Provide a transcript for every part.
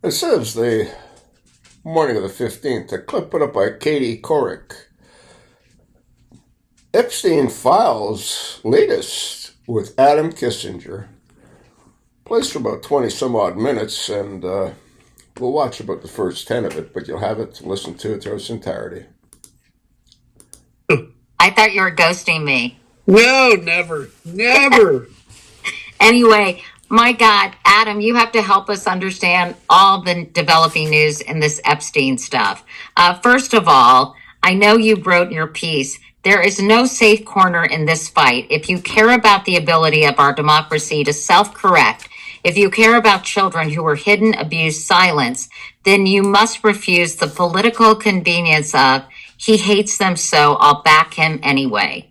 It says the morning of the 15th, a clip put up by Katie Couric. Epstein files latest with Adam Kinzinger. Plays for about 20 some odd minutes, and we'll watch about the first 10 of it, but you'll have it to listen to it through its entirety. I thought you were ghosting me. No, never. Never. Anyway, my God, Adam, you have to help us understand all the developing news in this Epstein stuff. First of all, I know you wrote in your piece, there is no safe corner in this fight. If you care about the ability of our democracy to self-correct, if you care about children who were hidden, abused, silenced, then you must refuse the political convenience of, he hates them so I'll back him anyway.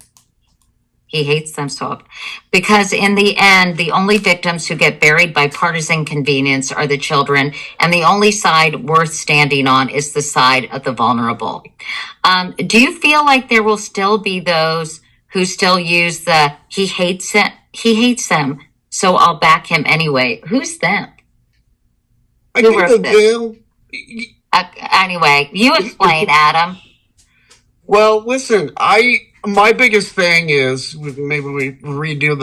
He hates them so. Because in the end, the only victims who get buried by partisan convenience are the children, and the only side worth standing on is the side of the vulnerable. Do you feel like there will still be those who still use the he hates them, so I'll back him anyway? Who's them? I think that anyway, you explain, Adam. Well, listen, my biggest thing is maybe we redo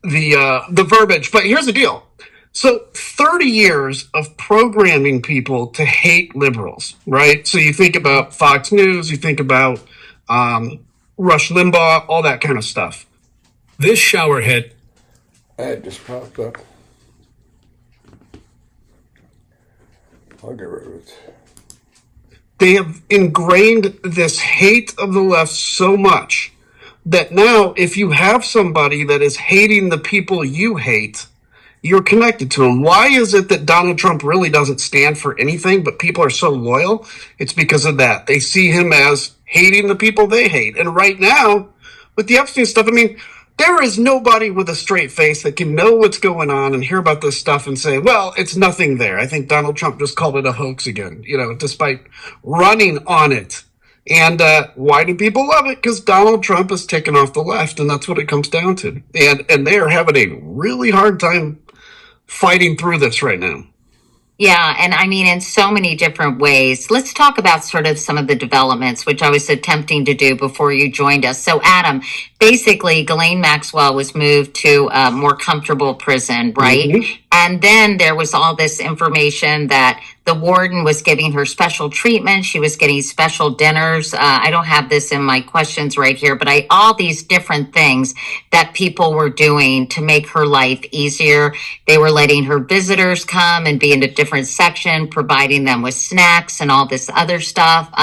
the verbiage, but here's the deal. So 30 years of programming people to hate liberals, right? So you think about Fox News, you think about Rush Limbaugh, all that kind of stuff. This showerhead Ad just popped up. I'll get rid of it. They have ingrained this hate of the left so much that now if you have somebody that is hating the people you hate, you're connected to them. Why is it that Donald Trump really doesn't stand for anything, but people are so loyal? It's because of that. They see him as hating the people they hate. And right now, with the Epstein stuff, I mean, there is nobody with a straight face that can know what's going on and hear about this stuff and say, well, it's nothing there. I think Donald Trump just called it a hoax again, despite running on it. And why do people love it? Because Donald Trump is taken off the left, and that's what it comes down to. And they are having a really hard time fighting through this right now. Yeah, and I mean, in so many different ways. Let's talk about sort of some of the developments, which I was attempting to do before you joined us. So, Adam, basically, Ghislaine Maxwell was moved to a more comfortable prison, right? Mm-hmm. And then there was all this information that the warden was giving her special treatment. She was getting special dinners. I don't have this in my questions right here, but all these different things that people were doing to make her life easier. They were letting her visitors come and be in a different section, providing them with snacks and all this other stuff.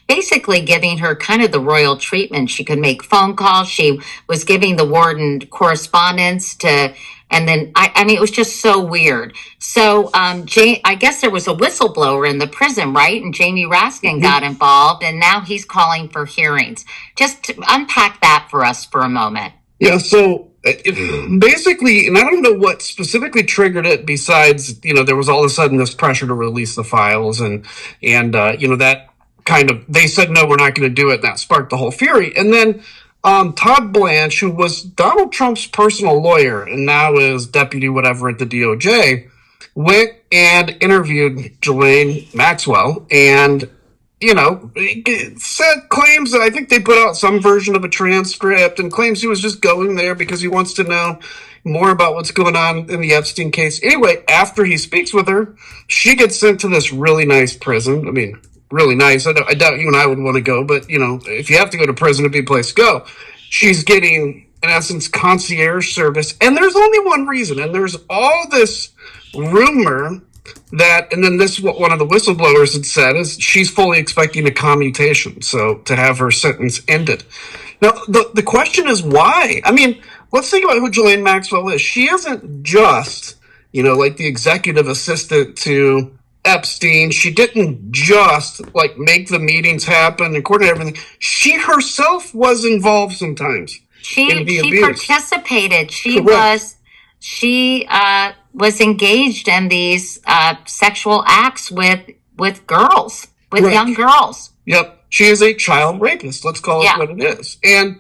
Basically giving her kind of the royal treatment. She could make phone calls. She was giving the warden correspondence and then, I mean, it was just so weird. So, I guess there was a whistleblower in the prison, right? And Jamie Raskin got involved, and now he's calling for hearings. Just unpack that for us for a moment. Yeah, so basically, and I don't know what specifically triggered it besides, there was all of a sudden this pressure to release the files and that kind of, they said, no, we're not going to do it. And that sparked the whole fury. And then Todd Blanche, who was Donald Trump's personal lawyer and now is deputy whatever at the DOJ, went and interviewed Ghislaine Maxwell and, claims that I think they put out some version of a transcript and claims he was just going there because he wants to know more about what's going on in the Epstein case. Anyway, after he speaks with her, she gets sent to this really nice prison. I mean, really nice. I doubt you and I would want to go, but, if you have to go to prison, it'd be a place to go. She's getting, in essence, concierge service. And there's only one reason. And there's all this rumor that, and then this is what one of the whistleblowers had said, is she's fully expecting a commutation. So to have her sentence ended. Now, the question is why? I mean, let's think about who Ghislaine Maxwell is. She isn't just, like the executive assistant to Epstein. She didn't just make the meetings happen and coordinate everything. She herself was involved sometimes. She participated. She was engaged in these sexual acts with girls, with young girls. Yep. She is a child rapist. Let's call it what it is. And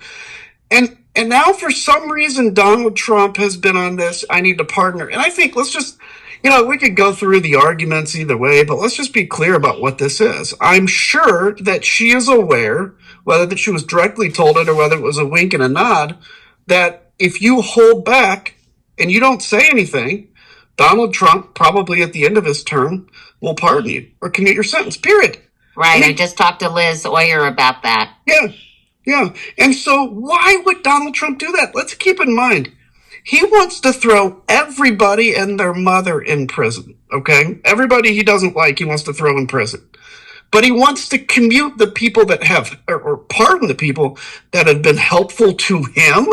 now for some reason Donald Trump has been on this I need to partner. And I think let's just We could go through the arguments either way, but let's just be clear about what this is. I'm sure that she is aware, whether that she was directly told it or whether it was a wink and a nod, that if you hold back and you don't say anything, Donald Trump, probably at the end of his term, will pardon you or commute your sentence, period. Right. I just talked to Liz Oyer about that. Yeah. Yeah. And so why would Donald Trump do that? Let's keep in mind, he wants to throw everybody and their mother in prison. Okay. Everybody he doesn't like, he wants to throw in prison. But he wants to commute the people that have, or pardon the people that have been helpful to him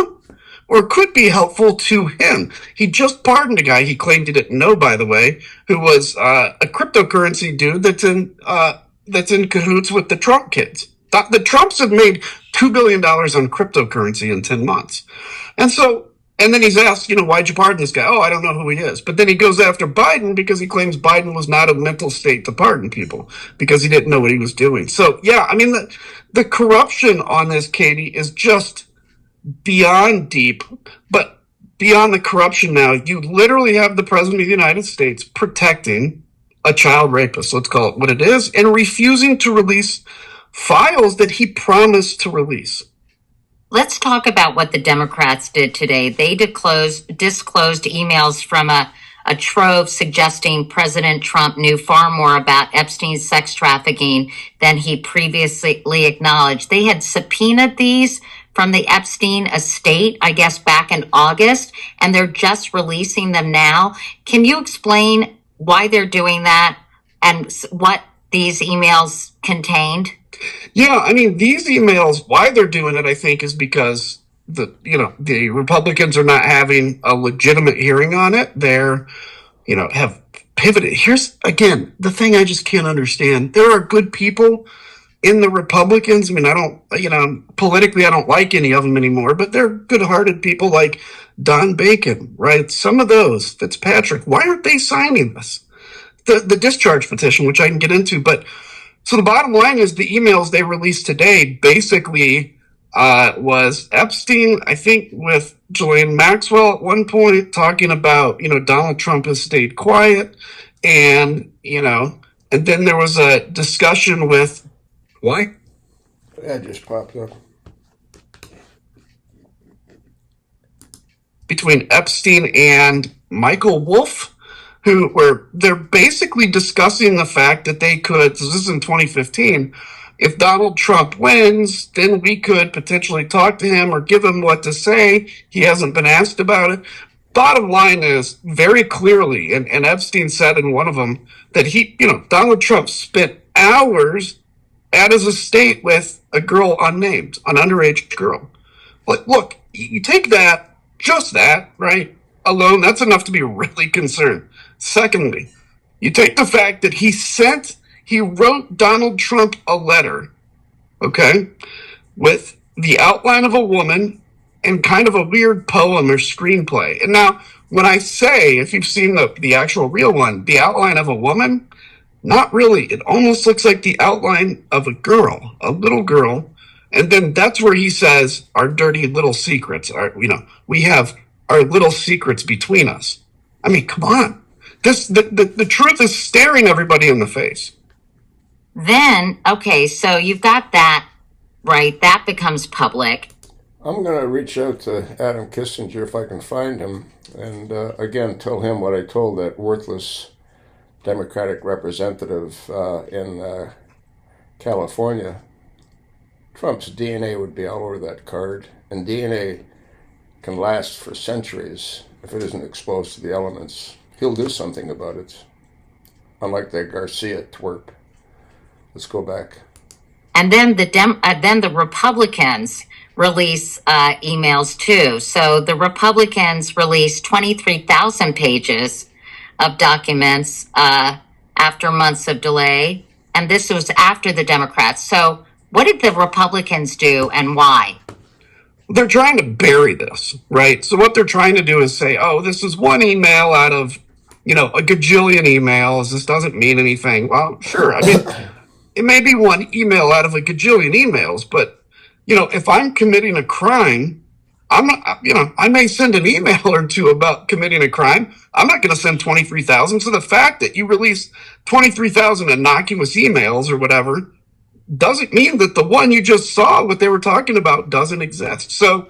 or could be helpful to him. He just pardoned a guy he claimed he didn't know, by the way, who was a cryptocurrency dude that's in cahoots with the Trump kids. The Trumps have made $2 billion on cryptocurrency in 10 months. And then he's asked, why'd you pardon this guy? Oh, I don't know who he is. But then he goes after Biden because he claims Biden was not a mental state to pardon people because he didn't know what he was doing. So, yeah, I mean, the corruption on this, Katie, is just beyond deep. But beyond the corruption now, you literally have the President of the United States protecting a child rapist, let's call it what it is, and refusing to release files that he promised to release. Let's talk about what the Democrats did today. They disclosed emails from a trove suggesting President Trump knew far more about Epstein's sex trafficking than he previously acknowledged. They had subpoenaed these from the Epstein estate, I guess, back in August, and they're just releasing them now. Can you explain why they're doing that and what these emails contained? Yeah, I mean, these emails, why they're doing it, I think, is because the Republicans are not having a legitimate hearing on it. They're, have pivoted. Here's, again, the thing I just can't understand. There are good people in the Republicans. I mean, politically, I don't like any of them anymore, but they're good-hearted people like Don Bacon, right? Some of those, Fitzpatrick, why aren't they signing this? The discharge petition, which I can get into, but so the bottom line is the emails they released today basically was Epstein, I think, with Ghislaine Maxwell at one point talking about, Donald Trump has stayed quiet. And then there was a discussion with, why? That just popped up. Between Epstein and Michael Wolff, where they're basically discussing the fact that they could, this is in 2015, if Donald Trump wins, then we could potentially talk to him or give him what to say. He hasn't been asked about it. Bottom line is, very clearly, and Epstein said in one of them, that Donald Trump spent hours at his estate with a girl unnamed, an underage girl. But look, you take that, just that, right, alone, that's enough to be really concerned. Secondly, you take the fact that he wrote Donald Trump a letter, okay, with the outline of a woman and kind of a weird poem or screenplay. And now, when I say, if you've seen the actual real one, the outline of a woman, not really. It almost looks like the outline of a girl, a little girl. And then that's where he says, our dirty little secrets, we have our little secrets between us. I mean, come on. The truth is staring everybody in the face. Then, okay, so you've got that, right? That becomes public. I'm going to reach out to Adam Kinzinger if I can find him and, again, tell him what I told that worthless Democratic representative in California. Trump's DNA would be all over that card, and DNA can last for centuries if it isn't exposed to the elements. He'll do something about it, unlike that Garcia twerp. Let's go back. And then the Republicans release emails too. So the Republicans released 23,000 pages of documents after months of delay, and this was after the Democrats. So what did the Republicans do and why? They're trying to bury this, right? So what they're trying to do is say, oh, this is one email out of, a gajillion emails. This doesn't mean anything. Well, sure. I mean, it may be one email out of a gajillion emails, but, if I'm committing a crime, I'm not, I may send an email or two about committing a crime. I'm not going to send 23,000. So the fact that you release 23,000 innocuous emails or whatever doesn't mean that the one you just saw, what they were talking about, doesn't exist. So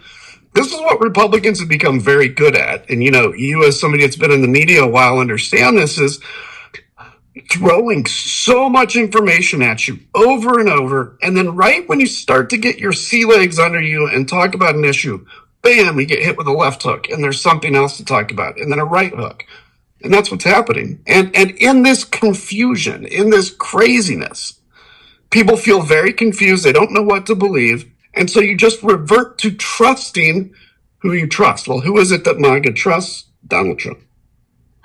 this is what Republicans have become very good at. And, you as somebody that's been in the media a while understand this is throwing so much information at you over and over. And then right when you start to get your sea legs under you and talk about an issue, bam, you get hit with a left hook and there's something else to talk about and then a right hook. And that's what's happening. And in this confusion, in this craziness, people feel very confused. They don't know what to believe. And so you just revert to trusting who you trust. Well, who is it that MAGA trusts? Donald Trump.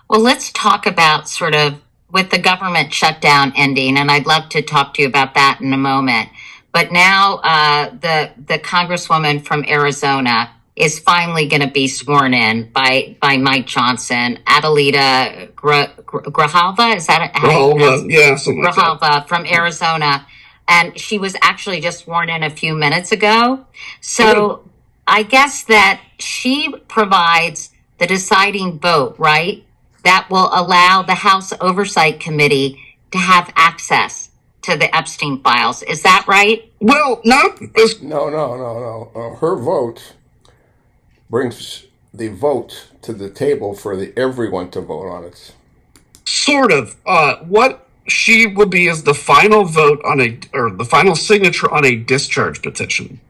Well, let's talk about sort of with the government shutdown ending, and I'd love to talk to you about that in a moment. But now the Congresswoman from Arizona is finally going to be sworn in by Mike Johnson. Adelita Grijalva, is that Grijalva, yeah, something like that. Grijalva from Arizona. And she was actually just sworn in a few minutes ago. So I guess that she provides the deciding vote, right? That will allow the House Oversight Committee to have access to the Epstein files. Is that right? Well, not as... No. Her vote brings the vote to the table for everyone to vote on it. Sort of. What she will be is the final vote or the final signature on a discharge petition.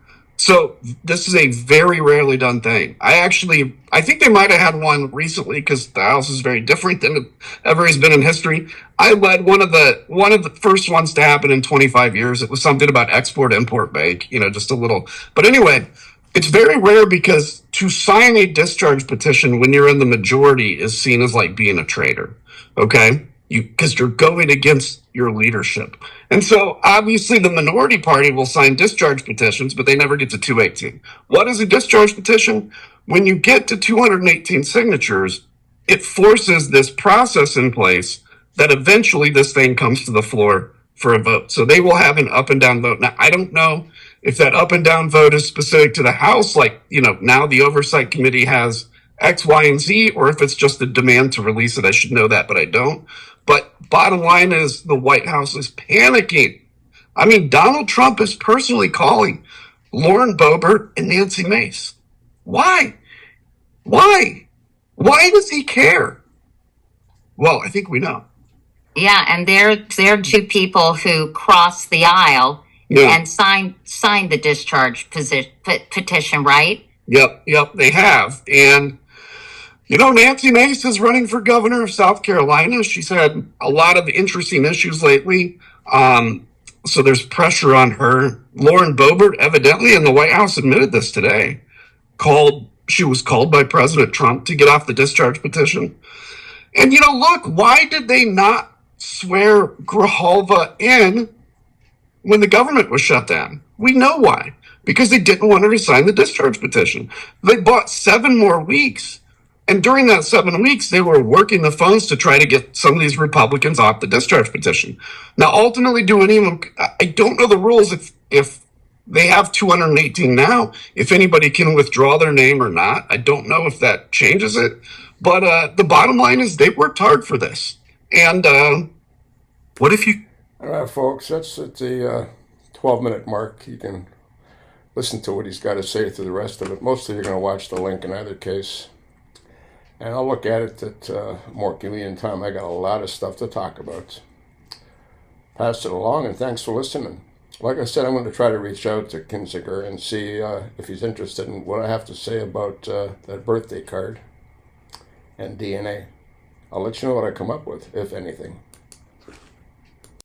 So this is a very rarely done thing. I think they might have had one recently because the House is very different than it ever has been in history. I led one of the first ones to happen in 25 years. It was something about Export-Import Bank, just a little. But anyway, it's very rare because to sign a discharge petition when you're in the majority is seen as like being a traitor. Okay? Because you're going against your leadership. And so obviously the minority party will sign discharge petitions, but they never get to 218. What is a discharge petition? When you get to 218 signatures, it forces this process in place that eventually this thing comes to the floor for a vote. So they will have an up and down vote. Now, I don't know if that up and down vote is specific to the House, like, now the Oversight Committee has X, Y, and Z, or if it's just a demand to release it. I should know that, but I don't. But bottom line is the White House is panicking. I mean, Donald Trump is personally calling Lauren Boebert and Nancy Mace. Why? Why does he care? Well, I think we know. Yeah, and they're two people who crossed the aisle and signed the discharge petition, right? Yep, they have. And Nancy Mace is running for governor of South Carolina. She's had a lot of interesting issues lately. So there's pressure on her. Lauren Boebert, evidently, and the White House admitted this today, she was called by President Trump to get off the discharge petition. And, look, why did they not swear Grijalva in when the government was shut down? We know why. Because they didn't want her to sign the discharge petition. They bought 7 more weeks. And during that 7 weeks, they were working the phones to try to get some of these Republicans off the discharge petition. Now, ultimately, I don't know the rules if they have 218 now, if anybody can withdraw their name or not. I don't know if that changes it. But the bottom line is they worked hard for this. And what if you... All right, folks, that's at the 12-minute mark. You can listen to what he's got to say through the rest of it. Mostly you're going to watch the link in either case. And I'll look at it at more convenient time. I got a lot of stuff to talk about. Pass it along, and thanks for listening. Like I said, I'm going to try to reach out to Kinzinger and see if he's interested in what I have to say about that birthday card and DNA. I'll let you know what I come up with, if anything.